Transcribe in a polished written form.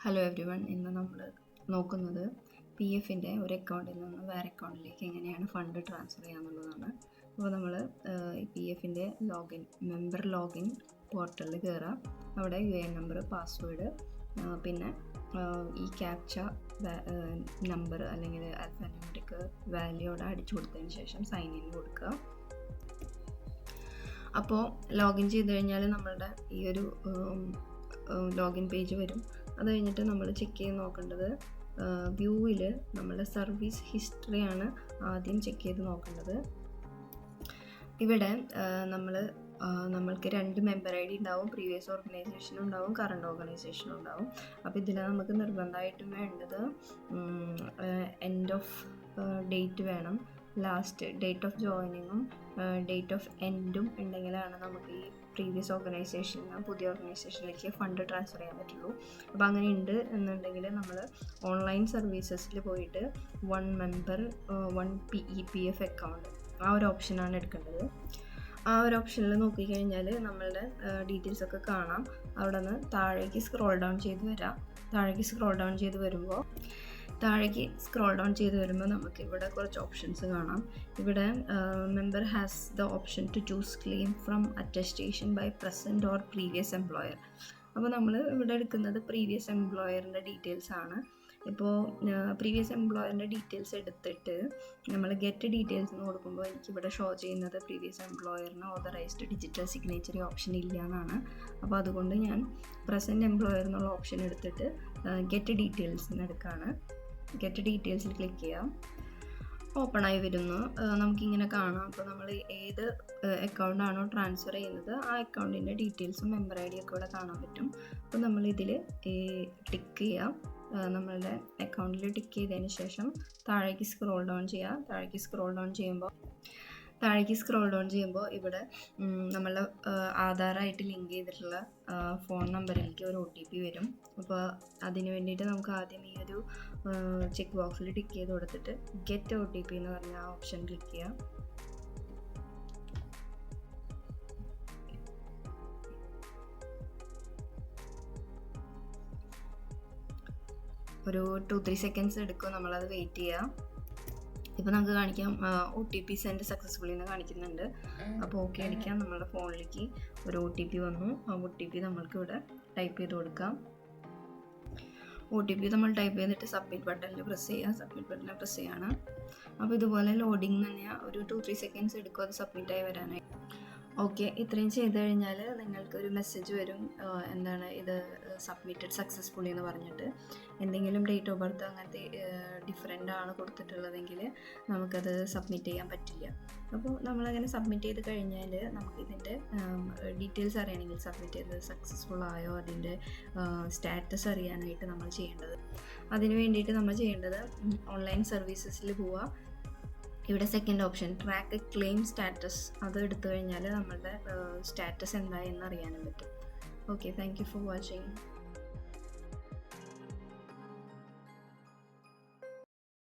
Hello every one. ഇന്ന് നമ്മൾ നോക്കുന്നത് പി എഫിൻ്റെ ഒരു അക്കൗണ്ടിൽ നിന്ന് വേറെ അക്കൗണ്ടിലേക്ക് എങ്ങനെയാണ് ഫണ്ട് ട്രാൻസ്ഫർ ചെയ്യാമെന്നുള്ളതാണ്. അപ്പോൾ നമ്മൾ ഈ പി എഫിൻ്റെ മെമ്പർ ലോഗിൻ പോർട്ടലിൽ കയറാം. അവിടെ UN നമ്പർ, പാസ്വേഡ്, പിന്നെ ഈ ക്യാപ്ച നമ്പർ അല്ലെങ്കിൽ ആൽഫാന്യൂമെറിക് വാല്യൂടെ അടിച്ചു കൊടുത്തതിന് ശേഷം സൈൻ ഇൻ കൊടുക്കുക. അപ്പോൾ ലോഗിൻ ചെയ്ത് കഴിഞ്ഞാൽ നമ്മളുടെ ഈ ഒരു ലോഗിൻ പേജ് വരും. അത് കഴിഞ്ഞിട്ട് നമ്മൾ ചെക്ക് ചെയ്ത് നോക്കേണ്ടത് വ്യൂവിൽ നമ്മളുടെ സർവീസ് ഹിസ്റ്ററിയാണ് ആദ്യം ചെക്ക് ചെയ്ത് നോക്കേണ്ടത്. ഇവിടെ നമ്മൾക്ക് 2 മെമ്പർ ID ഉണ്ടാവും, പ്രീവിയസ് ഓർഗനൈസേഷനും ഉണ്ടാവും, കറണ്ട് ഓർഗനൈസേഷനും ഉണ്ടാവും. അപ്പോൾ ഇതിൽ നമുക്ക് നിർബന്ധമായിട്ടും വേണ്ടത് എൻഡ് ഓഫ് ഡേറ്റ് വേണം, ലാസ്റ്റ് ഡേറ്റ് ഓഫ് ജോയിനിങ്ങും ഡേറ്റ് ഓഫ് എൻഡും ഉണ്ടെങ്കിലാണ് നമുക്ക് ഈ പ്രീവിയസ് ഓർഗനൈസേഷനിൽ നിന്ന് പുതിയ ഓർഗനൈസേഷനിലേക്ക് ഫണ്ട് ട്രാൻസ്ഫർ ചെയ്യാൻ പറ്റുള്ളൂ. അപ്പോൾ അങ്ങനെ ഉണ്ട് എന്നുണ്ടെങ്കിൽ നമ്മൾ ഓൺലൈൻ സർവീസസിൽ പോയിട്ട് 1 മെമ്പർ 1 PEPF അക്കൗണ്ട് ആ ഒരു ഓപ്ഷനാണ് എടുക്കേണ്ടത്. ആ ഒരു ഓപ്ഷനിൽ നോക്കിക്കഴിഞ്ഞാൽ നമ്മളുടെ ഡീറ്റെയിൽസൊക്കെ കാണാം. അവിടെ നിന്ന് താഴേക്ക് സ്ക്രോൾ ഡൗൺ ചെയ്ത് വരുമ്പോൾ നമുക്ക് ഇവിടെ കുറച്ച് ഓപ്ഷൻസ് കാണാം. ഇവിടെ member has the option to choose claim from attestation by present or previous employer. അപ്പോൾ നമ്മൾ ഇവിടെ എടുക്കുന്നത് പ്രീവിയസ് എംപ്ലോയറിൻ്റെ ഡീറ്റെയിൽസ് ആണ്. ഇപ്പോൾ പ്രീവിയസ് എംപ്ലോയറിൻ്റെ ഡീറ്റെയിൽസ് എടുത്തിട്ട് നമ്മൾ ഗെറ്റ് ഡീറ്റെയിൽസ് എന്ന് കൊടുക്കുമ്പോൾ എനിക്കിവിടെ ഷോ ചെയ്യുന്നത് പ്രീവിയസ് എംപ്ലോയറിന് ഓതറൈസ്ഡ് ഡിജിറ്റൽ സിഗ്നേച്ചർ ഓപ്ഷൻ ഇല്ല എന്നാണ്. അപ്പോൾ അതുകൊണ്ട് ഞാൻ പ്രസൻറ്റ് എംപ്ലോയർ എന്നുള്ള ഓപ്ഷൻ എടുത്തിട്ട് ഗെറ്റ് ഡീറ്റെയിൽസ് എടുക്കുകയാണ്. ഗെറ്റ് ഡീറ്റെയിൽസിൽ ക്ലിക്ക് ചെയ്യാം. ഓപ്പണായി വരുന്നു. നമുക്കിങ്ങനെ കാണാം. അപ്പോൾ നമ്മൾ ഏത് അക്കൗണ്ടാണോ ട്രാൻസ്ഫർ ചെയ്യുന്നത് ആ അക്കൗണ്ടിൻ്റെ ഡീറ്റെയിൽസും മെമ്പർ ID ഒക്കെ ഇവിടെ കാണാൻ പറ്റും. അപ്പോൾ നമ്മളിതിൽ ടിക്ക് ചെയ്യാം. നമ്മളുടെ അക്കൗണ്ടിൽ ടിക്ക് ചെയ്തതിന് ശേഷം താഴേക്ക് സ്ക്രോൾ ഡൗൺ ചെയ്യുമ്പോൾ ഇവിടെ നമ്മളുടെ ആധാറായിട്ട് ലിങ്ക് ചെയ്തിട്ടുള്ള ഫോൺ നമ്പറിലേക്ക് ഒരു OTP വരും. അപ്പോൾ അതിന് വേണ്ടിയിട്ട് നമുക്ക് ആദ്യം ഈ ഒരു ചെക്ക് ബോക്സിൽ ടിക്ക് ചെയ്ത് കൊടുത്തിട്ട് ഗെറ്റ് OTP എന്ന് പറഞ്ഞ ആ ഓപ്ഷൻ ക്ലിക്ക് ചെയ്യാം. ഒരു 2-3 സെക്കൻഡ്സ് എടുക്കും. നമ്മളത് വെയിറ്റ് ചെയ്യാം. ഇപ്പോൾ നമുക്ക് കാണിക്കാം OTP സെൻഡ് സക്സസ്ഫുള്ളി എന്ന് കാണിക്കുന്നുണ്ട്. അപ്പോൾ ഓക്കെ അടിക്കാം. നമ്മളുടെ ഫോണിലേക്ക് ഒരു OTP വന്നു. ആ OTP നമ്മൾക്ക് ഇവിടെ ടൈപ്പ് ചെയ്ത് കൊടുക്കാം. OTP നമ്മൾ ടൈപ്പ് ചെയ്തിട്ട് സബ്മിറ്റ് ബട്ടണിൽ പ്രസ് ചെയ്യണം. അപ്പോൾ ഇതുപോലെ ലോഡിങ് തന്നെ ഒരു 2-3 സെക്കൻഡ്സ് എടുക്കും അത് സബ്മിറ്റായി വരാനായി. ഓക്കെ, ഇത്രയും ചെയ്ത് കഴിഞ്ഞാൽ നിങ്ങൾക്കൊരു മെസ്സേജ് വരും, എന്താണ് ഇത് സബ്മിറ്റഡ് സക്സസ്ഫുള്ളി എന്ന് പറഞ്ഞിട്ട്. എന്തെങ്കിലും ഡേറ്റ് ഓഫ് ബർത്ത് അങ്ങനത്തെ ഡിഫറെൻ്റ് ആണ് കൊടുത്തിട്ടുള്ളതെങ്കിൽ നമുക്കത് സബ്മിറ്റ് ചെയ്യാൻ പറ്റില്ല. അപ്പോൾ നമ്മളങ്ങനെ സബ്മിറ്റ് ചെയ്ത് കഴിഞ്ഞാൽ നമുക്കിതിൻ്റെ ഡീറ്റെയിൽസ് അറിയണമെങ്കിൽ സബ്മിറ്റ് ചെയ്തത് സക്സസ്ഫുൾ ആയോ അതിൻ്റെ സ്റ്റാറ്റസ് അറിയാനായിട്ട് നമ്മൾ ചെയ്യേണ്ടത്. അതിന് വേണ്ടിയിട്ട് നമ്മൾ ചെയ്യേണ്ടത് ഓൺലൈൻ സർവീസസിൽ പോവുക. ഇവിടെ second option track claim status അത് എടുത്തു കഴിഞ്ഞാൽ നമ്മളുടെ സ്റ്റാറ്റസ് എന്തായെന്ന് അറിയാനും പറ്റും. Okay, thank you for watching.